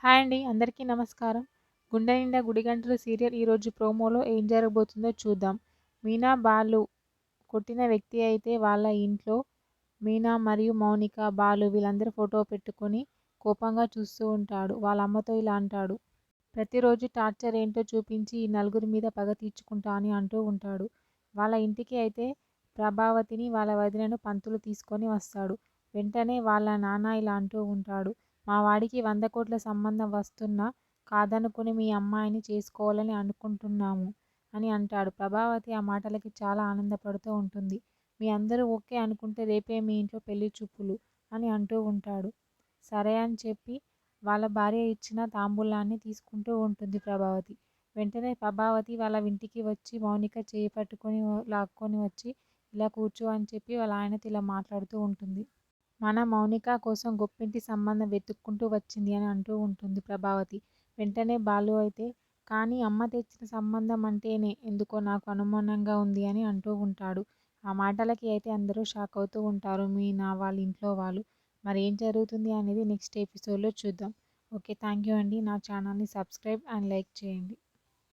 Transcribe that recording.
Hi అండి. అందరికీ నమస్కారం. 'గుండె నిండా గుడిగంటలు' సీరియల్ ఈరోజు ప్రోమోలో ఏం జరగబోతుందో చూద్దాం. మీనా, బాలు కొట్టిన వ్యక్తి అయితే వాళ్ళ ఇంట్లో మీనా మరియు మౌనిక, బాలు వీళ్ళందరూ ఫోటో పెట్టుకొని కోపంగా చూస్తూ ఉంటాడు. వాళ్ళ అమ్మతో ఇలా అంటాడు. ప్రతిరోజు టార్చర్ ఏంటో చూపించి ఈ నలుగురి మీద పగ తీర్చుకుంటా అని అంటూ ఉంటాడు. వాళ్ళ ఇంటికి అయితే ప్రభావతిని వాళ్ళ వదినను పంతులు తీసుకొని వస్తాడు. వెంటనే వాళ్ళ నాన్న ఇలా అంటూ ఉంటాడు. మా వాడికి 100 కోట్ల సంబంధం వస్తున్నా కాదనుకుని మీ అమ్మాయిని చేసుకోవాలని అనుకుంటున్నాము అని అంటాడు. ప్రభావతి ఆ మాటలకి చాలా ఆనందపడుతూ ఉంటుంది. మీ అందరూ ఓకే అనుకుంటే రేపే మీ ఇంట్లో పెళ్లి చూపులు అని అంటూ ఉంటాడు. సరే అని చెప్పి వాళ్ళ భార్య ఇచ్చిన తాంబూలాన్ని తీసుకుంటూ ఉంటుంది ప్రభావతి. వెంటనే ప్రభావతి వాళ్ళ ఇంటికి వచ్చి మౌనిక చేయి పట్టుకొని లాక్కొని వచ్చి ఇలా కూర్చో అని చెప్పి వాళ్ళ ఆయనతో ఇలా మాట్లాడుతూ ఉంటుంది. మన మౌనిక కోసం గొప్పింటి సంబంధం వెతుక్కుంటూ వచ్చింది అని అంటూ ఉంటుంది ప్రభావతి. వెంటనే బాలు అయితే కానీ అమ్మ తెచ్చిన సంబంధం అంటేనే ఎందుకో నాకు అనుమానంగా ఉంది అని అంటూ ఉంటాడు. ఆ మాటలకి అయితే అందరూ షాక్ అవుతూ ఉంటారు. మీనా వాళ్ళ ఇంట్లో వాళ్ళు. మరి ఏం జరుగుతుంది అనేది నెక్స్ట్ ఎపిసోడ్లో చూద్దాం. ఓకే, థ్యాంక్ యూ అండి. నా ఛానల్ని సబ్స్క్రైబ్ అండ్ లైక్ చేయండి.